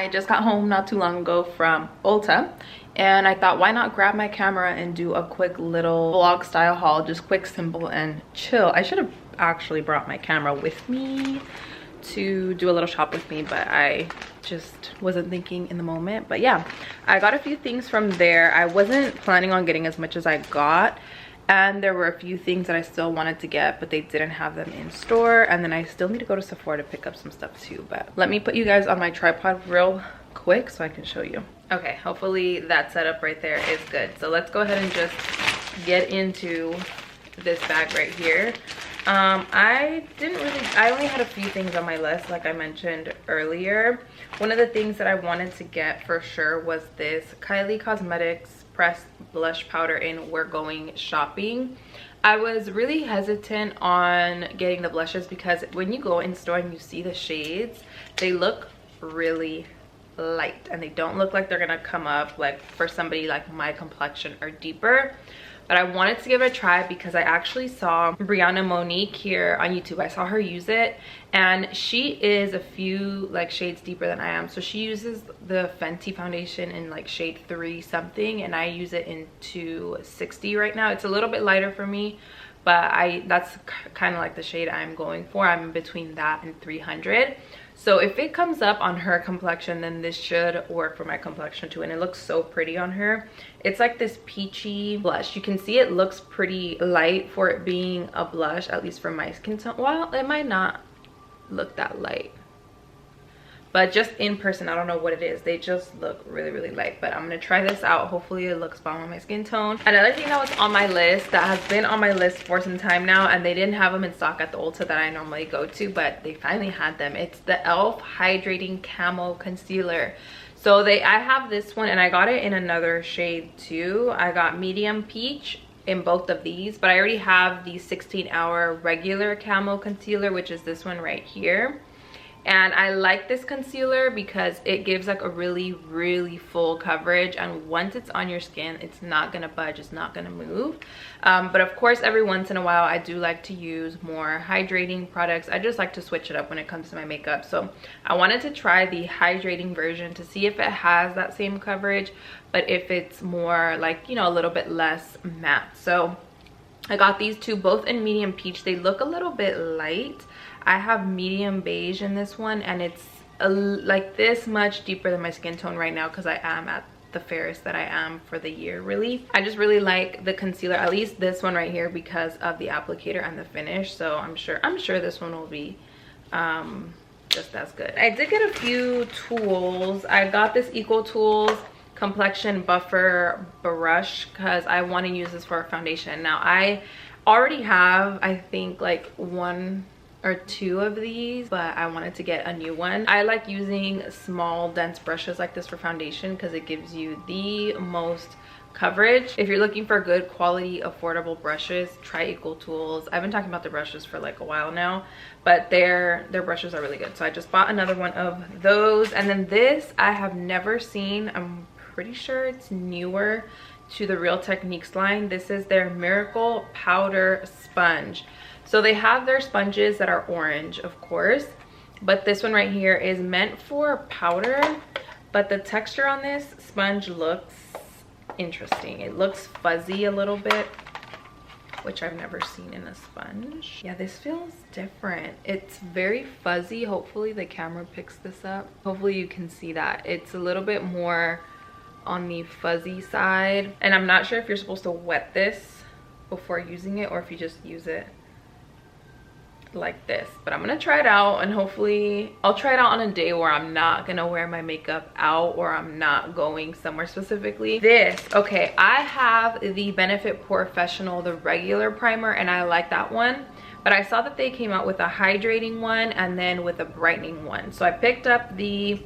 I just got home not too long ago from ULTA, and I thought, why not grab my camera and do a quick little vlog style haul, just quick, simple, and chill. I should have actually brought my camera with me to do a little shop with me, but I just wasn't thinking in the moment. But yeah, I got a few things from there. I wasn't planning on getting as much as I got, and there were a few things that I still wanted to get, but they didn't have them in store. And then I still need to go to Sephora to pick up some stuff too. But let me put you guys on my tripod real quick so I can show you. Okay, hopefully that setup right there is good. So let's go ahead and just get into this bag right here. I only had a few things on my list, like I mentioned earlier. One of the things that I wanted to get for sure was this Kylie Cosmetics pressed blush powder in We're Going Shopping. I was really hesitant on getting the blushes because when you go in store and you see the shades, they look really light and they don't look like they're gonna come up like for somebody like my complexion or deeper. But I wanted to give it a try because I actually saw Brianna Monique here on YouTube. I saw her use it, and she is a few like shades deeper than I am. So she uses the Fenty foundation in like shade 3 something, and I use it in 260 right now. It's a little bit lighter for me, but that's kind of like the shade I'm going for. I'm in between that and 300. So if it comes up on her complexion, then this should work for my complexion too. And it looks so pretty on her. It's like this peachy blush. You can see it looks pretty light for it being a blush, at least for my skin tone. Well, it might not look that light, but just in person, I don't know what it is. They just look really, really light. But I'm gonna try this out. Hopefully it looks bomb on my skin tone. Another thing that was on my list, that has been on my list for some time now, and they didn't have them in stock at the Ulta that I normally go to, but they finally had them. It's the e.l.f. Hydrating Camel Concealer. So I have this one, and I got it in another shade too. I got medium peach in both of these, but I already have the 16-hour regular Camel Concealer, which is this one right here. And I like this concealer because it gives like a really, really full coverage, and once it's on your skin, it's not gonna budge, it's not gonna move. But of course, every once in a while, I do like to use more hydrating products. I just like to switch it up when it comes to my makeup. So I wanted to try the hydrating version to see if it has that same coverage, but if it's more like, you know, a little bit less matte. So I got these two, both in medium peach. They look a little bit light. I have medium beige in this one, and it's like this much deeper than my skin tone right now because I am at the fairest that I am for the year, really. I just really like the concealer, at least this one right here, because of the applicator and the finish. So I'm sure this one will be just as good. I did get a few tools. I got this Equal Tools Complexion Buffer Brush because I want to use this for a foundation. Now I already have, I think, like 1 or 2 of these, but I wanted to get a new one. I like using small dense brushes like this for foundation because it gives you the most coverage. If you're looking for good quality affordable brushes, try Equal Tools. I've been talking about the brushes for like a while now, but their brushes are really good. So I just bought another one of those. And then this I have never seen. I'm pretty sure it's newer to the Real Techniques line. This is their Miracle Powder Sponge. So they have their sponges that are orange, of course, but this one right here is meant for powder, but the texture on this sponge looks interesting. It looks fuzzy a little bit, which I've never seen in a sponge. Yeah, this feels different. It's very fuzzy. Hopefully the camera picks this up. Hopefully you can see that. It's a little bit more on the fuzzy side, and I'm not sure if you're supposed to wet this before using it or if you just use it like this. But I'm gonna try it out, and hopefully I'll try it out on a day where I'm not gonna wear my makeup out or I'm not going somewhere specifically. Okay, I have the Benefit Porefessional, the regular primer, and I like that one, but I saw that they came out with a hydrating one and then with a brightening one. So I picked up the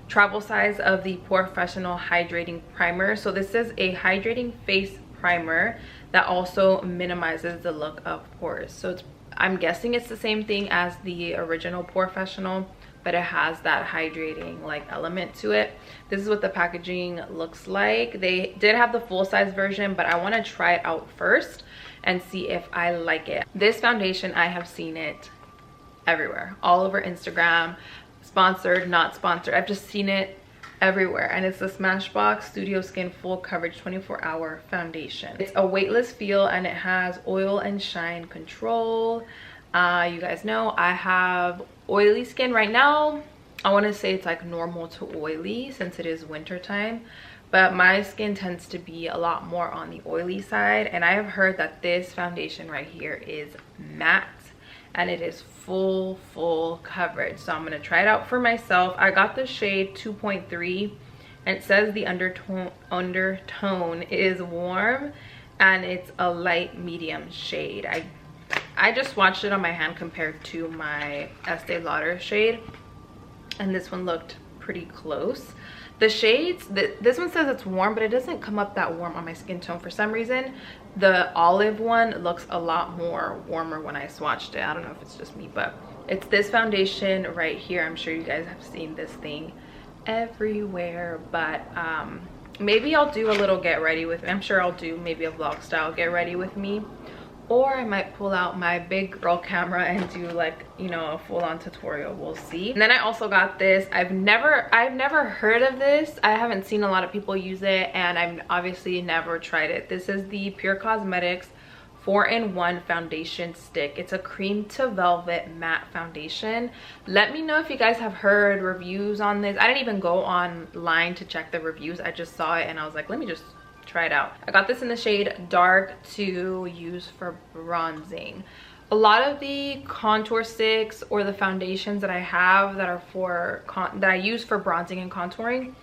travel size of the Porefessional hydrating primer. So this is a hydrating face primer that also minimizes the look of pores. So I'm guessing it's the same thing as the original Porefessional, but it has that hydrating like element to it. This is what the packaging looks like. They did have the full size version, but I want to try it out first and see if I like it. This foundation, I have seen it everywhere, all over Instagram, sponsored, not sponsored. I've just seen it everywhere, and it's the Smashbox Studio Skin Full Coverage 24-Hour Foundation. It's a weightless feel and it has oil and shine control. You guys know I have oily skin right now. I want to say it's like normal to oily since it is winter time, but my skin tends to be a lot more on the oily side, and I have heard that this foundation right here is matte and it is full coverage. So I'm gonna try it out for myself. I got the shade 2.3 and it says the undertone is warm and it's a light medium shade. I just swatched it on my hand compared to my Estee Lauder shade, and this one looked pretty close. The shades, this one says it's warm, but it doesn't come up that warm on my skin tone for some reason. The olive one looks a lot more warmer when I swatched it. I don't know if it's just me, but it's this foundation right here. I'm sure you guys have seen this thing everywhere, but maybe I'll do a little get ready with me. I'm sure I'll do maybe a vlog style get ready with me, or I might pull out my big girl camera and do like, you know, a full-on tutorial. We'll see. And then I also got this. I've never heard of this. I haven't seen a lot of people use it, and I've obviously never tried it. This is the Pure Cosmetics 4-in-1 foundation stick. It's a cream to velvet matte foundation. Let me know if you guys have heard reviews on this. I didn't even go online to check the reviews. I just saw it and I was like, let me just try it out. I got this in the shade dark to use for bronzing. A lot of the contour sticks or the foundations that I have that are for that I use for bronzing and contouring,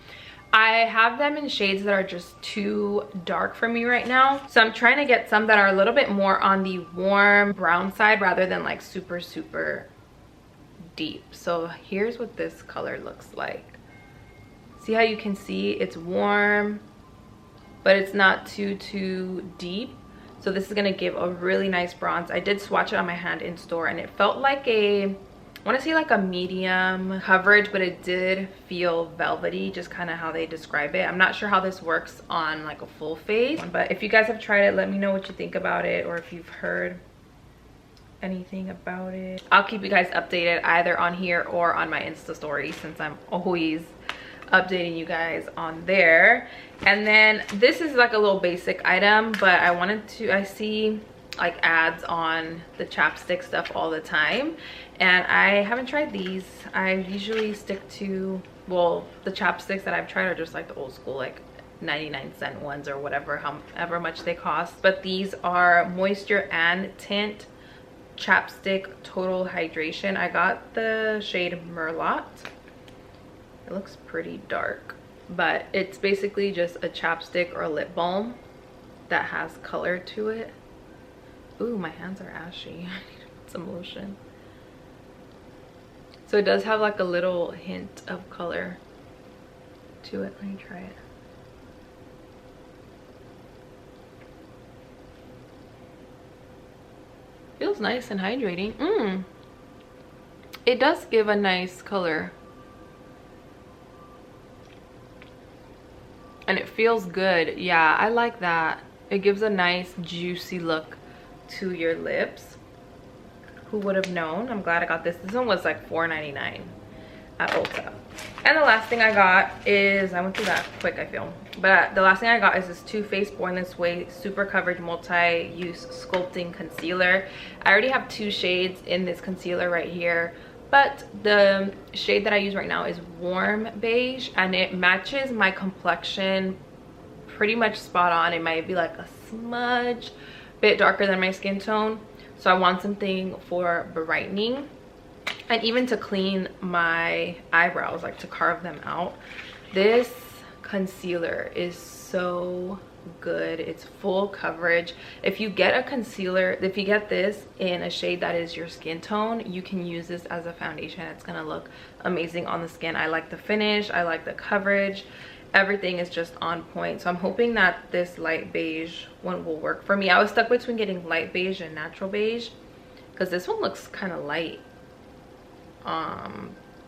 I have them in shades that are just too dark for me right now. So I'm trying to get some that are a little bit more on the warm brown side rather than like super deep. So here's what this color looks like. See how you can see it's warm, but it's not too deep. So this is gonna give a really nice bronze. I did swatch it on my hand in store and it felt like I want to say like a medium coverage, but it did feel velvety, just kind of how they describe it. I'm not sure how this works on like a full face, but if you guys have tried it, let me know what you think about it, or if you've heard anything about it. I'll keep you guys updated either on here or on my Insta story, since I'm always updating you guys on there. And then this is like a little basic item, but I see like ads on the chapstick stuff all the time, and I haven't tried these. I usually stick to, well, the chapsticks that I've tried are just like the old school like 99-cent ones or whatever, however much they cost. But these are moisture and tint chapstick total hydration. I got the shade Merlot. It looks pretty dark, but it's basically just a chapstick or a lip balm that has color to it. Ooh, my hands are ashy. I need to put some lotion. So it does have like a little hint of color to it. Let me try it. Feels nice and hydrating. It does give a nice color. And it feels good. Yeah, I like that. It gives a nice juicy look to your lips. Who would have known? I'm glad I got this. This one was like $4.99 at Ulta. And the last thing I got is, I went through that quick, I feel, but the last thing I got is this Too Faced Born This Way Super Coverage Multi-Use Sculpting Concealer. I already have 2 shades in this concealer right here, but the shade that I use right now is warm beige, and it matches my complexion pretty much spot on. It might be like a smudge bit darker than my skin tone, so I want something for brightening and even to clean my eyebrows, like to carve them out. This concealer is so good. It's full coverage. If you get a concealer, if you get this in a shade that is your skin tone, you can use this as a foundation. It's gonna look amazing on the skin. I like the finish, I like the coverage. Everything is just on point. So I'm hoping that this light beige one will work for me. I was stuck between getting light beige and natural beige because this one looks kind of light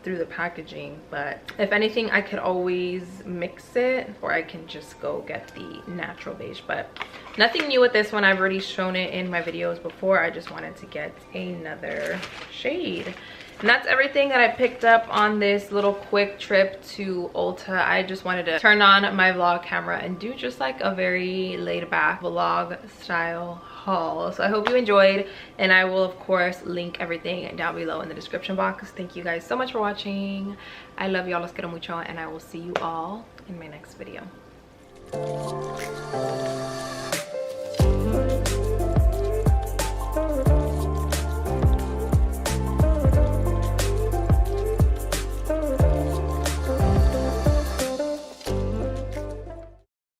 through the packaging, but if anything I could always mix it, or I can just go get the natural beige. But nothing new with this one. I've already shown it in my videos before. I just wanted to get another shade. And that's everything that I picked up on this little quick trip to Ulta. I just wanted to turn on my vlog camera and do just like a very laid back vlog style haul. So I hope you enjoyed, and I will of course link everything down below in the description box. Thank you guys so much for watching. I love y'all, los quiero mucho, and I will see you all in my next video.